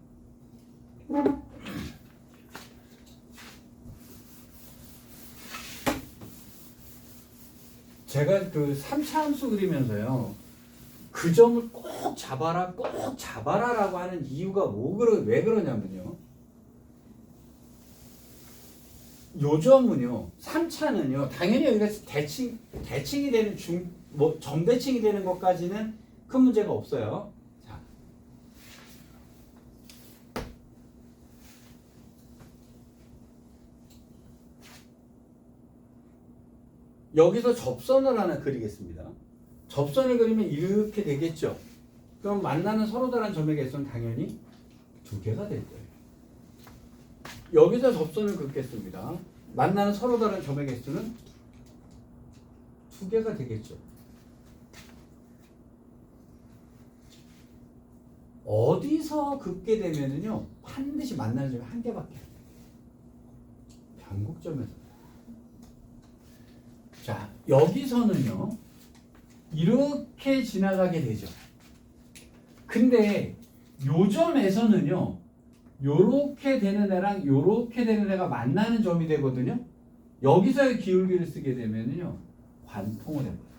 제가 그 3차 함수 그리면서요. 그 점을 꼭 잡아라라고 하는 이유가 왜 그러냐면요. 요 점은요, 3차는요, 당연히 여기가 대칭이 되는 점대칭이 되는 것까지는 큰 문제가 없어요. 자. 여기서 접선을 하나 그리겠습니다. 접선을 그리면 이렇게 되겠죠. 그럼 만나는 서로 다른 점의 개수는 당연히 2개가 될 거예요. 여기서 접선을 긋겠습니다. 만나는 서로 다른 점의 개수는 2개가 되겠죠. 어디서 긋게 되면은요, 반드시 만나는 점이 1개밖에 안 돼요. 변곡점에서. 자, 여기서는요, 이렇게 지나가게 되죠. 근데 요 점에서는요, 요렇게 되는 애랑 요렇게 되는 애가 만나는 점이 되거든요. 여기서의 기울기를 쓰게 되면요, 관통을 해버려요.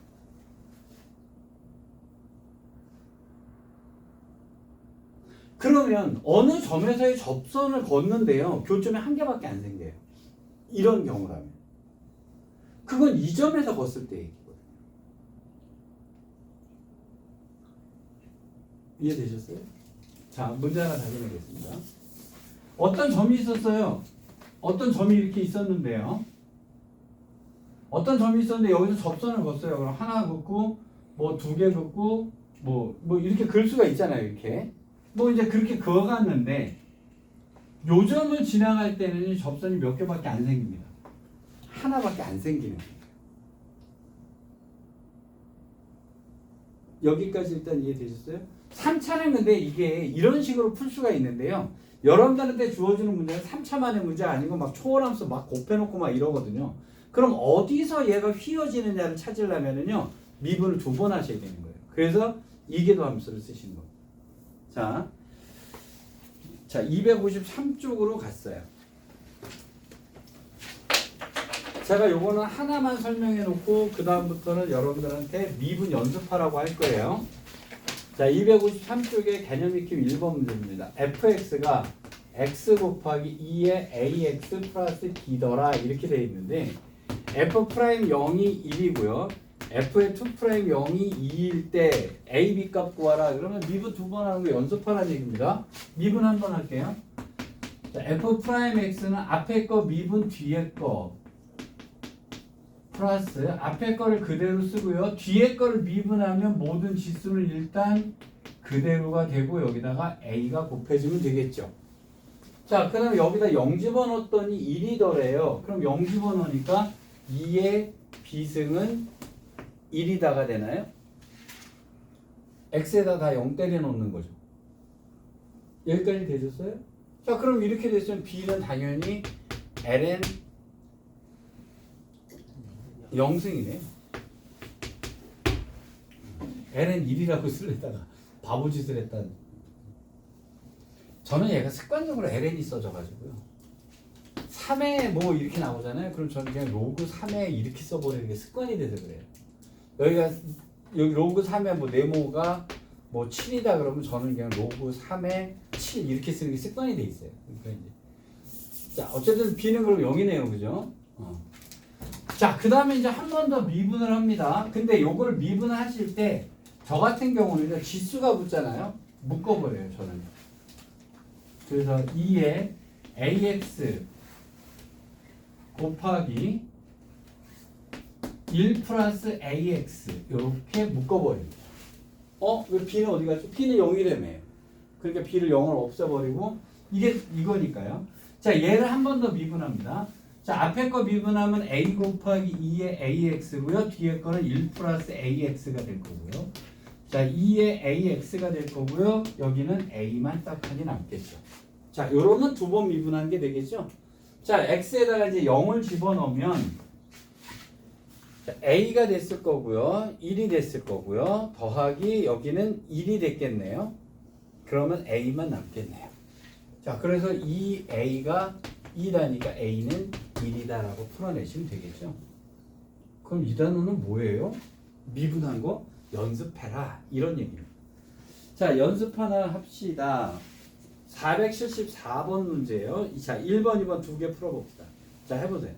그러면 어느 점에서의 접선을 걷는데요, 교점이 1개밖에 안 생겨요. 이런 경우라면. 그건 이 점에서 걷을 때 얘기거든요. 이해되셨어요? 자, 문제 하나 다시 내겠습니다. 어떤 점이 있었어요. 어떤 점이 이렇게 있었는데요. 어떤 점이 있었는데 여기서 접선을 걷어요. 그럼 하나 긋고 뭐 2개 긋고 뭐 이렇게 그을 수가 있잖아요. 이렇게. 뭐 이제 그렇게 그어갔는데 요 점을 지나갈 때는 접선이 몇 개밖에 안 생깁니다. 하나밖에 안 생기는 거예요. 여기까지 일단 이해되셨어요? 3차는 근데 이게 이런 식으로 풀 수가 있는데요. 여러분들한테 주어지는 문제는 3차만의 문제 아니고 막 초월함수 막 곱해놓고 막 이러거든요. 그럼 어디서 얘가 휘어지느냐를 찾으려면은요, 미분을 2번 하셔야 되는 거예요. 그래서 이계도 함수를 쓰시는 겁니다. 자, 253쪽으로 갔어요. 제가 요거는 하나만 설명해 놓고 그 다음부터는 여러분들한테 미분 연습하라고 할 거예요. 자, 253쪽의 개념 익힘 1번 문제입니다. fx가 x 곱하기 2의 ax 플러스 b더라 이렇게 되어 있는데 f 프라임 0이 1이고요. f의 2 프라임 0이 2일 때 a, b 값 구하라. 그러면 미분 2번 하는 거 연습하라는 얘기입니다. 미분 한번 할게요. 자, f 프라임 x는 앞에 거 미분 뒤에 거 플러스 앞에 거를 그대로 쓰고요. 뒤에 거를 미분하면 모든 지수는 일단 그대로가 되고 여기다가 a가 곱해지면 되겠죠. 자, 그 다음에 여기다 0 집어넣었더니 1이더래요. 그럼 0 집어넣으니까 2의 비승은 1이다가 되나요? x에다 다 0 때려 놓는 거죠. 여기까지 되셨어요? 자, 그럼 이렇게 됐으면 b는 당연히 ln 0승이네. ln 1이라고 쓰려다가 바보짓을 했다는. 저는 얘가 습관적으로 ln이 써져가지고요. 3에 뭐 이렇게 나오잖아요. 그럼 저는 그냥 로그 3에 이렇게 써버리는 게 습관이 돼서 그래요. 여기 로그 3에 뭐 네모가 뭐 7이다 그러면 저는 그냥 로그 3에 7 이렇게 쓰는 게 습관이 돼 있어요. 그러니까 이제. 자, 어쨌든 b는 그럼 0이네요. 그죠? 자, 그 다음에 이제 한 번 더 미분을 합니다. 근데 요걸 미분하실 때 저 같은 경우는 지수가 붙잖아요. 묶어버려요, 저는. 그래서 2에 ax 곱하기 1 플러스 ax 이렇게 묶어버립니다. 왜 b는 어디 갔죠? b는 0이라며요. 그러니까 b를 0을 없애버리고 이게 이거니까요. 자, 얘를 한 번 더 미분합니다. 자, 앞에 거 미분하면 a 곱하기 2의 ax고요. 뒤에 거는 1 플러스 ax가 될 거고요. 자, 2의 ax가 될 거고요. 여기는 a만 딱하니 남겠죠. 자, 요러면 2번 미분한 게 되겠죠. 자, x에다가 이제 0을 집어넣으면 자, a가 됐을 거고요. 1이 됐을 거고요. 더하기 여기는 1이 됐겠네요. 그러면 a만 남겠네요. 자, 그래서 이 a가 2라니까 a는 1이다라고 풀어내시면 되겠죠. 그럼 이 단어는 뭐예요? 미분한 거 연습해라 이런 얘기입니다. 자, 연습 하나 합시다. 474번 문제예요. 자, 1번, 2번 두 개 풀어봅시다. 자, 해보세요.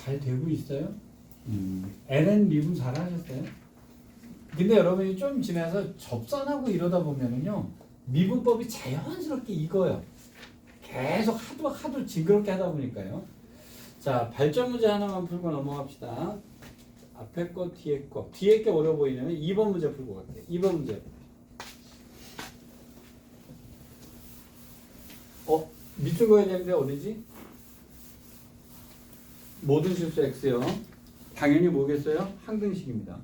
잘 되고 있어요? LN 미분 잘 하셨어요? 근데 여러분이 좀 지나서 접선하고 이러다 보면은요, 미분법이 자연스럽게 익어요. 계속 하도 징그럽게 하다 보니까요. 자, 발전 문제 하나만 풀고 넘어갑시다. 앞에 거, 뒤에 거. 뒤에 게 어려워 보이면 2번 문제 풀고 갈게요. 2번 문제. 밑줄 그어야 되는데 어디지? 모든 실수 X요. 당연히 뭐겠어요? 항등식입니다.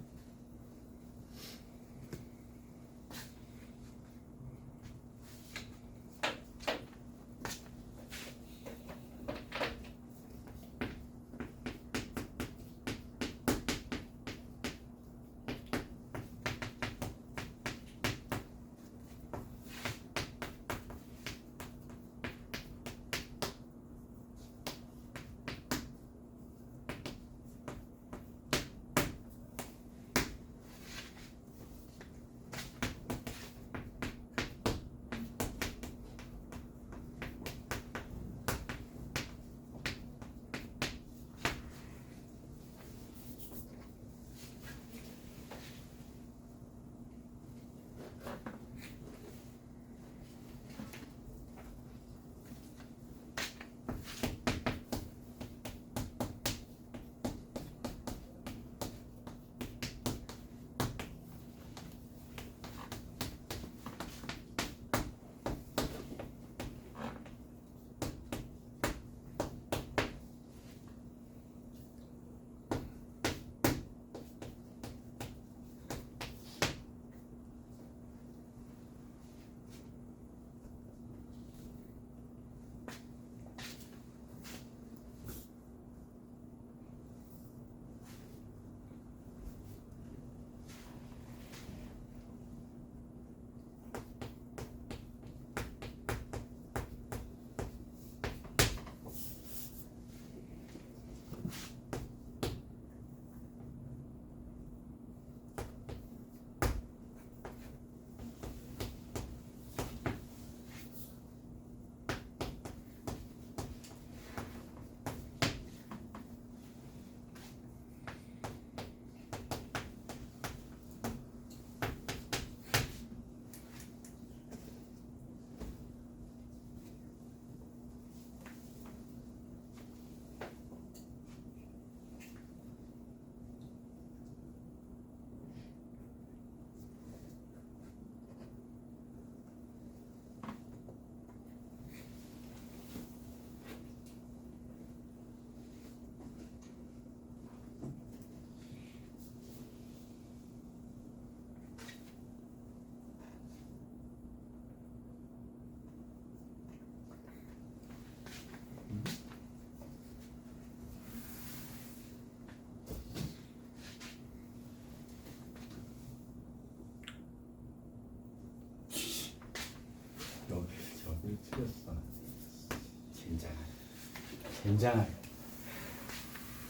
굉장하게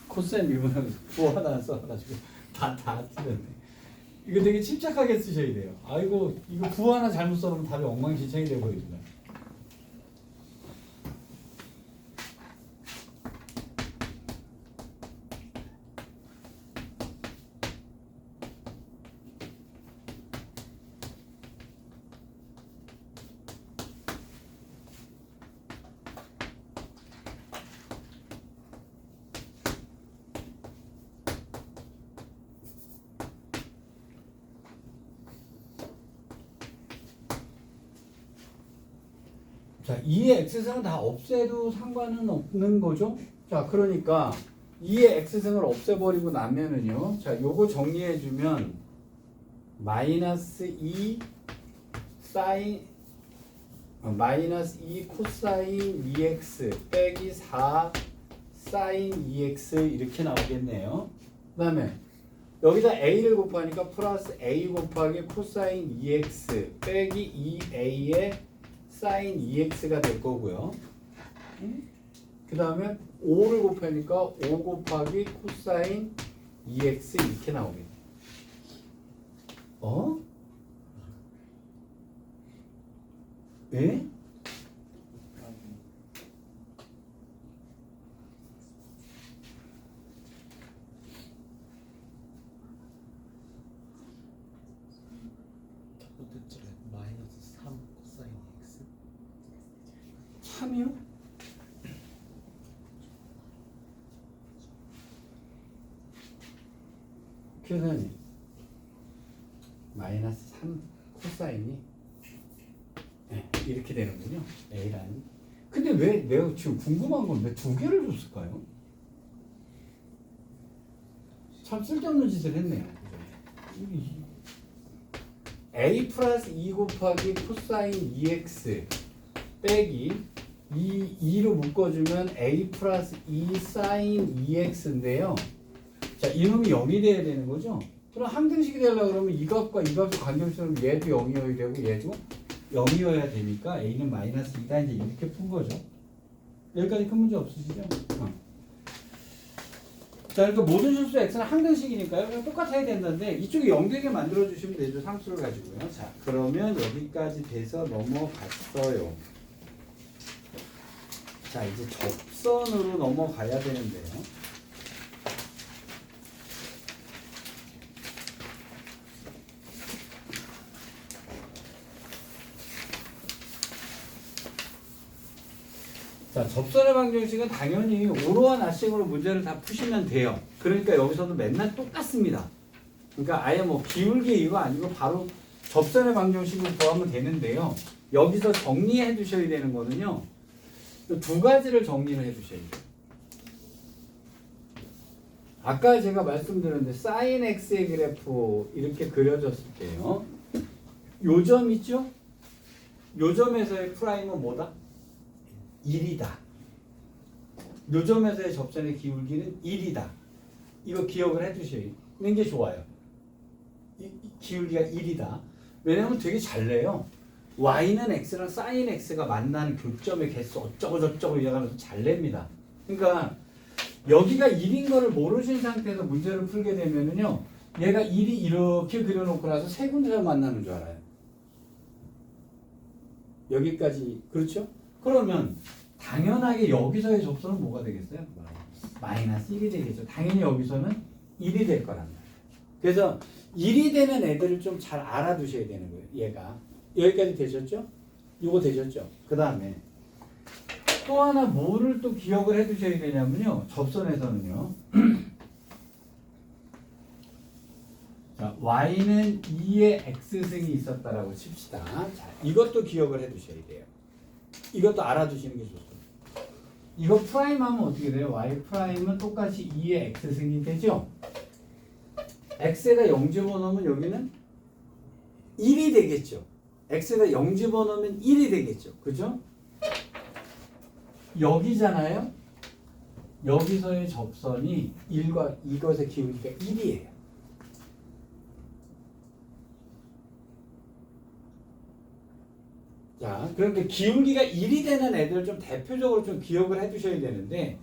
코사인 미분하고 부 하나 써가지고 다 틀렸네. 이거 되게 침착하게 쓰셔야 돼요. 아이고 이거 부 하나 잘못 써놓으면 답이 엉망진창이 돼버립니다. 자, 2의 x승은 다 없애도 상관은 없는 거죠? 자, 그러니까 2의 x승을 없애버리고 나면은요. 자, 요거 정리해주면 마이너스 2 사인 마이너스 2 코사인 2x 빼기 4 사인 2x 이렇게 나오겠네요. 그 다음에 여기다 a를 곱하니까 플러스 a 곱하기 코사인 2x 빼기 2a의 사인 2x가 될 거고요. 그 다음에 5를 곱하니까 5 곱하기 코사인 2x 이렇게 나오겠네. 어? 예? 첫 번째 줄에 마이너스 3 코사인 x 3이요? 계산이 마이너스 3 코사인이 네, 이렇게 되는군요. A라는. 근데 왜 내가 지금 궁금한 건 왜 두 개를 줬을까요? 참 쓸데없는 짓을 했네요. A 플러스 2 곱하기 코사인 2x 빼기 2로 묶어주면 A 플러스 2 사인 2x인데요. 자, 이놈이 0이 돼야 되는 거죠? 그럼 항등식이 되려고 그러면 이 값과 이 값의 관계없으면 얘도 0이어야 되고 얘도 0이어야 되니까 A는 마이너스 2다 이제 이렇게 푼 거죠. 여기까지 큰 문제 없으시죠? 자, 그러니까 모든 실수 x는 항등식이니까요. 그냥 똑같아야 된다는데 이쪽에 0 되게 만들어 주시면 되죠. 상수를 가지고요. 자, 그러면 여기까지 돼서 넘어갔어요. 자, 이제 접선으로 넘어가야 되는데요. 자, 접선의 방정식은 당연히 오로와 나식으로 문제를 다 푸시면 돼요. 그러니까 여기서도 맨날 똑같습니다. 그러니까 아예 뭐 기울기 이거 아니고 바로 접선의 방정식으로 구하면 되는데요. 여기서 정리해 두셔야 되는 거는요. 두 가지를 정리를 해 두셔야 돼요. 아까 제가 말씀드렸는데 사인 x의 그래프 이렇게 그려졌을 때요. 요 점 있죠? 요 점에서의 프라임은 뭐다? 1이다. 요 점에서의 접선의 기울기는 1이다. 이거 기억을 해 두시는 게 좋아요. 이 기울기가 1이다. 왜냐면 되게 잘 내요. y는 x랑 sin x가 만나는 교점의 개수 어쩌고 저쩌고 이래가면서 잘 냅니다. 그러니까 여기가 1인 거를 모르신 상태에서 문제를 풀게 되면은요. 얘가 1이 이렇게 그려놓고 나서 세 군데서 만나는 줄 알아요. 여기까지 그렇죠? 그러면 당연하게 여기서의 접선은 뭐가 되겠어요? 마이너스 1이 되겠죠. 당연히 여기서는 1이 될 거란 말이에요. 그래서 1이 되는 애들을 좀 잘 알아두셔야 되는 거예요. 얘가. 여기까지 되셨죠? 이거 되셨죠? 그 다음에 또 하나 뭐를 또 기억을 해 두셔야 되냐면요. 접선에서는요. 자, y는 2의 x승이 있었다라고 칩시다. 자, 이것도 기억을 해 두셔야 돼요. 이것도 알아두시는 게 좋습니다. 이거 프라임 하면 어떻게 돼요? y 프라임은 똑같이 2의 x승이 되죠? x에다 0 집어넣으면 여기는 1이 되겠죠? x에다 0 집어넣으면 1이 되겠죠? 그죠? 여기잖아요? 여기서의 접선이 1과 이것의 기울기가 1이에요. 자, 그러니까 기울기가 1이 되는 애들 좀 대표적으로 좀 기억을 해두셔야 되는데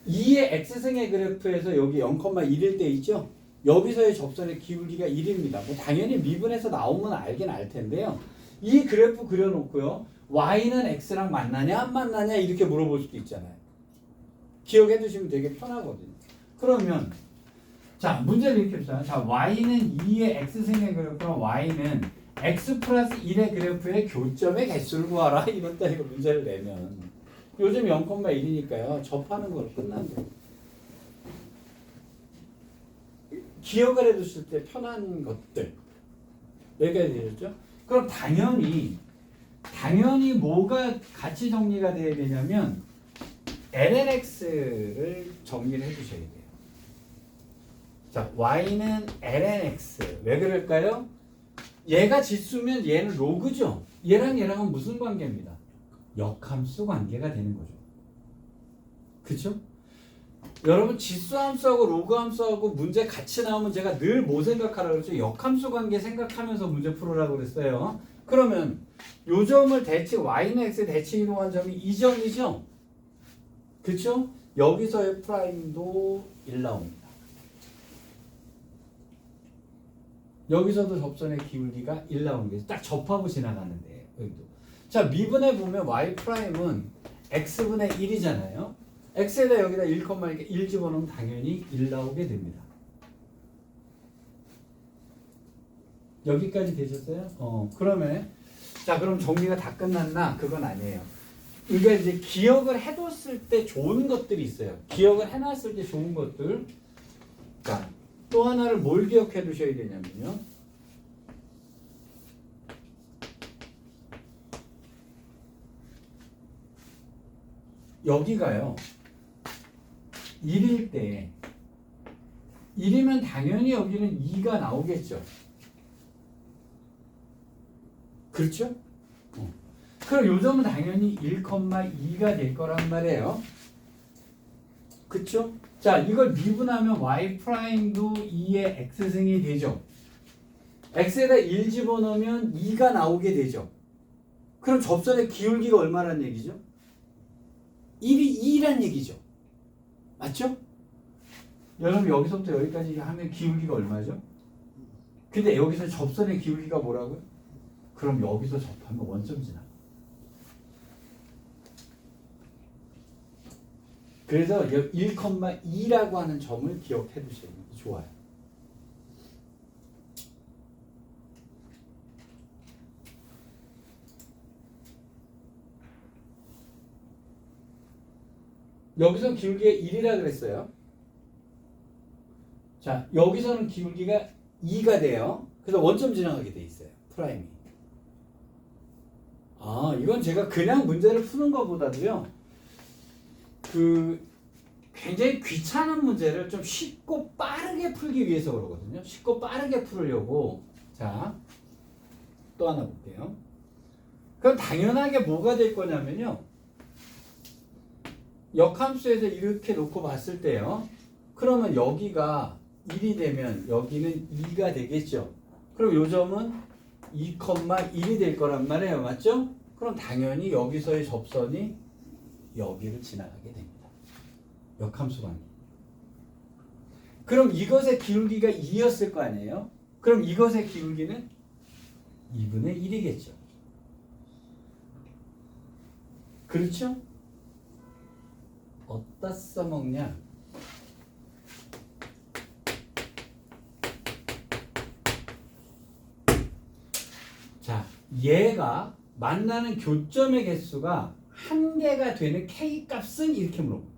2의 x승의 그래프에서 여기 0,1일 때 있죠? 여기서의 접선의 기울기가 1입니다. 뭐 당연히 미분에서 나오면 알긴 알 텐데요. 이 그래프 그려놓고요. y는 x랑 만나냐 안 만나냐 이렇게 물어볼 수도 있잖아요. 기억해 두시면 되게 편하거든요. 그러면 자 문제를 이렇게 봅시다. 자 y는 2의 x승의 그래프랑 y는 x 플러스 1의 그래프의 교점의 개수를 구하라. 이런 따위로 문제를 내면 요즘 0,1이니까요. 접하는 걸로 끝난대요. 기억을 해두실 때 편한 것들 여기까지 되셨죠? 그럼 당연히 뭐가 같이 정리가 돼야 되냐면 lnx를 정리를 해주셔야 돼요. 자, y는 lnx 왜 그럴까요? 얘가 지수면 얘는 로그죠. 얘랑 얘랑은 무슨 관계입니다? 역함수 관계가 되는 거죠. 그쵸? 여러분 지수함수하고 로그함수하고 문제 같이 나오면 제가 늘 뭐 생각하라고 그랬죠? 역함수 관계 생각하면서 문제 풀으라고 그랬어요. 그러면 요 점을 대칭 y는 x의 대칭으로 한 점이 이 점이죠? 그쵸? 여기서의 프라임도 1 나옵니다. 여기서도 접선의 기울기가 1 나오는 게 딱 접하고 지나가는데 여기도. 자 미분해 보면 y 프라임은 x분의 1이잖아요. x에다 여기다 1 집어넣으면 당연히 1 나오게 됩니다. 여기까지 되셨어요? 그러면 자 그럼 정리가 다 끝났나? 그건 아니에요. 그러니까 이제 기억을 해뒀을 때 좋은 것들이 있어요. 기억을 해놨을 때 좋은 것들. 자, 또 하나를 뭘 기억해 두셔야 되냐면요. 여기가요. 1일 때 1이면 당연히 여기는 2가 나오겠죠. 그렇죠? 그럼 요점은 당연히 1,2가 될 거란 말이에요. 그쵸? 자, 이걸 미분하면 y 프라임도 2의 x승이 되죠. x에다 1 집어넣으면 2가 나오게 되죠. 그럼 접선의 기울기가 얼마란 얘기죠? 1이 2란 얘기죠. 맞죠? 여러분 여기서부터 여기까지 하면 기울기가 얼마죠? 근데 여기서 접선의 기울기가 뭐라고요? 그럼 여기서 접하면 원점 지나. 그래서 1,2라고 하는 점을 기억해 두시면 좋아요. 여기서 기울기가 1이라 그랬어요. 자, 여기서는 기울기가 2가 돼요. 그래서 원점 지나가게 돼 있어요. 프라임이. 아, 이건 제가 그냥 문제를 푸는 것보다도요. 굉장히 귀찮은 문제를 좀 쉽고 빠르게 풀기 위해서 그러거든요. 쉽고 빠르게 풀으려고. 자, 또 하나 볼게요. 그럼 당연하게 뭐가 될 거냐면요. 역함수에서 이렇게 놓고 봤을 때요. 그러면 여기가 1이 되면 여기는 2가 되겠죠. 그럼 요 점은 2,1이 될 거란 말이에요. 맞죠? 그럼 당연히 여기서의 접선이 여기를 지나가게 됩니다. 역함수 관계. 그럼 이것의 기울기가 2였을 거 아니에요? 그럼 이것의 기울기는 2분의 1이겠죠. 그렇죠? 어디다 써먹냐? 자, 얘가 만나는 교점의 개수가 1개가 되는 K 값은 이렇게 물어봐요.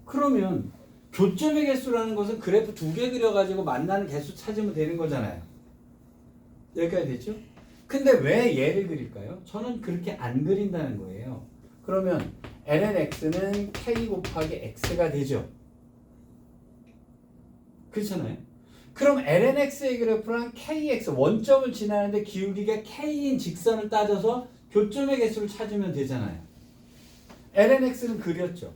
그러면 교점의 개수라는 것은 그래프 2개 그려가지고 만나는 개수 찾으면 되는 거잖아요. 여기까지 됐죠? 근데 왜 얘를 그릴까요? 저는 그렇게 안 그린다는 거예요. 그러면 lnx는 k 곱하기 x가 되죠. 그렇잖아요. 그럼 lnx의 그래프랑 kx 원점을 지나는데 기울기가 k인 직선을 따져서 교점의 개수를 찾으면 되잖아요. lnx는 그렸죠.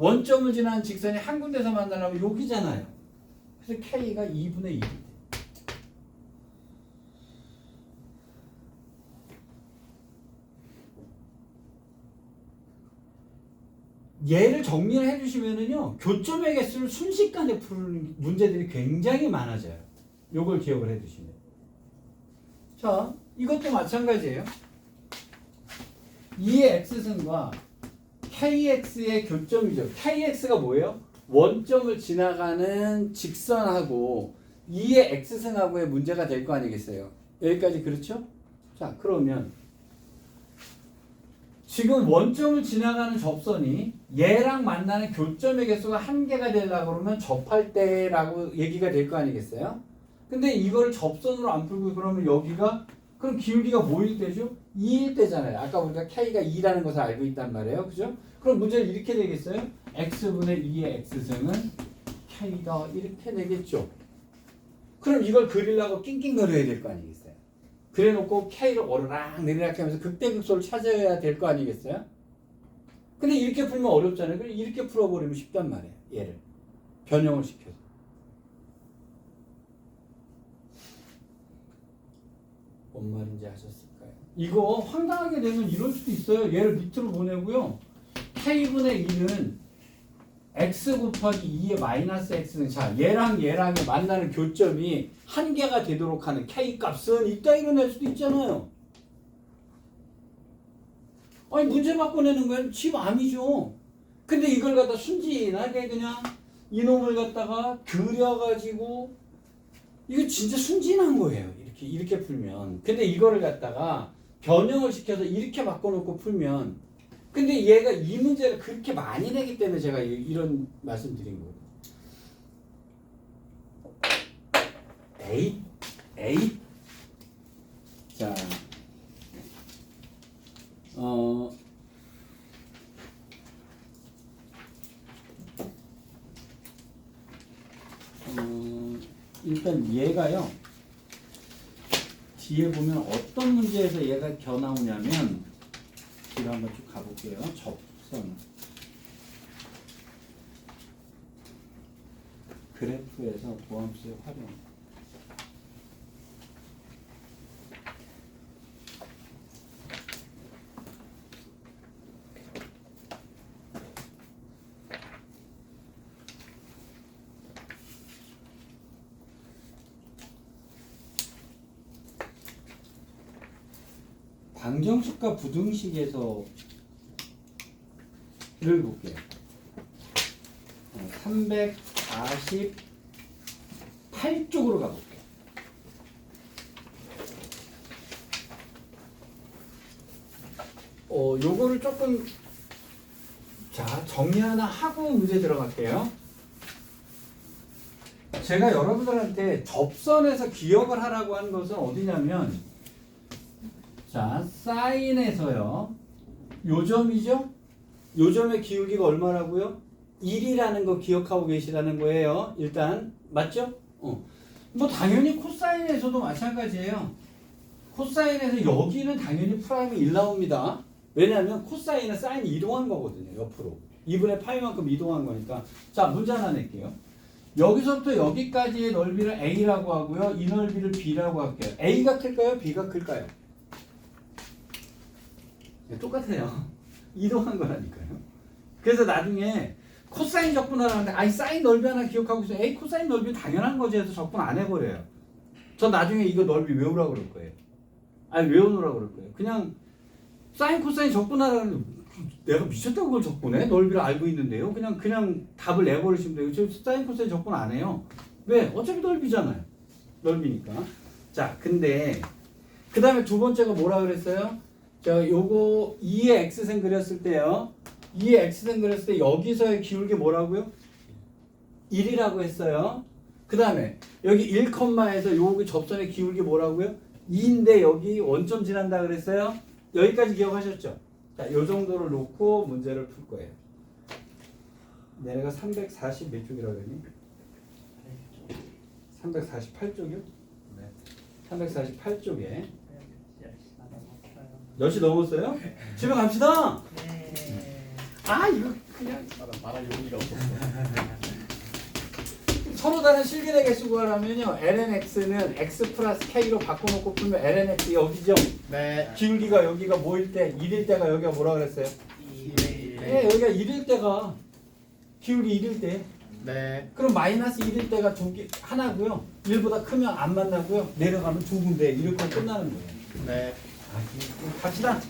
원점을 지나는 직선이 한 군데서 만나려면 여기잖아요. 그래서 K가 2분의 1이 돼. 얘를 정리를 해주시면은요, 교점의 개수를 순식간에 푸는 문제들이 굉장히 많아져요. 요걸 기억을 해두시면. 자, 이것도 마찬가지예요. 2의 x승과 kx의 교점이죠. kx가 뭐예요? 원점을 지나가는 직선하고 2의 x승하고의 문제가 될 거 아니겠어요? 여기까지 그렇죠? 자, 그러면 지금 원점을 지나가는 접선이 얘랑 만나는 교점의 개수가 한 개가 되려고 그러면 접할 때라고 얘기가 될 거 아니겠어요? 근데 이거를 접선으로 안 풀고 그러면 여기가 그럼 기울기가 뭐일 때죠? 2일 때잖아요. 아까 우리가 K가 2라는 것을 알고 있단 말이에요. 그죠? 그럼 문제를 이렇게 되겠어요? X분의 2의 X승은 K다 이렇게 되겠죠. 그럼 이걸 그리려고 낑낑거려야 될 거 아니겠어요? 그래놓고 K를 오르락 내리락 하면서 극대극소를 찾아야 될 거 아니겠어요? 근데 이렇게 풀면 어렵잖아요. 그럼 이렇게 풀어버리면 쉽단 말이에요. 얘를 변형을 시켜서. 뭔 말인지 아셨을까요? 이거 황당하게 되면 이럴 수도 있어요. 얘를 밑으로 보내고요. K분의 1은 X 곱하기 2의 마이너스 X는 자 얘랑의 만나는 교점이 한 개가 되도록 하는 K 값은 이따위로 낼 수도 있잖아요. 아니 문제 바꿔내는 건 집 암이죠. 근데 이걸 갖다 순진하게 그냥 이놈을 갖다가 그려가지고 이거 진짜 순진한 거예요. 이렇게 풀면. 근데 이거를 갖다가 변형을 시켜서 이렇게 바꿔놓고 풀면 근데 얘가 이 문제를 그렇게 많이 내기 때문에 제가 이런 말씀 드린 거예요. 에잇. 자, 일단 얘가요. 뒤에 보면 어떤 문제에서 얘가 겨 나오냐면 뒤로 한번 쭉 가볼게요. 접선 그래프에서 도함수의 활용. 방정식과 부등식에서 를 볼게요. 348쪽으로 가볼게요. 요거를 조금 자 정리 하나 하고 문제 들어갈게요. 제가 여러분들한테 접선에서 기억을 하라고 하는 것은 어디냐면 자, 사인에서요. 요점이죠? 요점의 기울기가 얼마라고요? 1이라는 거 기억하고 계시라는 거예요. 일단 맞죠? 뭐 당연히 코사인에서도 마찬가지예요. 코사인에서 여기는 당연히 프라임이 1 나옵니다. 왜냐하면 코사인은 사인이 이동한 거거든요. 옆으로. 2분의 파이만큼 이동한 거니까. 자, 문제 하나 낼게요. 여기서부터 여기까지의 넓이를 A라고 하고요. 이 넓이를 B라고 할게요. A가 클까요? B가 클까요? 똑같아요. 이동한 거라니까요. 그래서 나중에 코사인 적분하라는데 아니 사인 넓이 하나 기억하고 있어요. 에이 코사인 넓이 당연한 거지 해서 적분 안 해버려요. 저 나중에 이거 넓이 외우라고 그럴 거예요. 아니 외우느라고 그럴 거예요. 그냥 사인 코사인 적분하라는 내가 미쳤다고 그걸 적분해? 넓이를 알고 있는데요. 그냥 답을 내버리시면 돼요. 저 사인 코사인 적분 안 해요. 왜? 어차피 넓이잖아요. 넓이니까. 자 근데 그 다음에 두 번째가 뭐라 그랬어요? 자, 요거 2의 x승 그렸을 때요. 2의 x승 그렸을 때 여기서의 기울기 뭐라고요? 1이라고 했어요. 그 다음에 여기 1컴마에서 요기 접선의 기울기 뭐라고요? 2인데 여기 원점 지난다 그랬어요. 여기까지 기억하셨죠? 자, 요 정도를 놓고 문제를 풀 거예요. 내가 340 몇 쪽이라고 그랬니? 348쪽이요? 네. 348쪽에 10시 넘었어요? 집에 갑시다. 네. 아 이거 그냥 말할 용기가 없었어. 서로 다른 실근의 개수 구하려면요 lnx는 x 플러스 k로 바꿔놓고 풀면 lnx 여기죠. 네. 기울기가 여기가 뭐일 때 1일 때가 여기가 뭐라 그랬어요? 네, 여기가 1일 때가 기울기 1일 때 네. 그럼 마이너스 1일 때가 하나고요 1보다 크면 안 만나고요 내려가면 두 군데 이렇게 끝나는 거예요. 네. 아, 갑시다.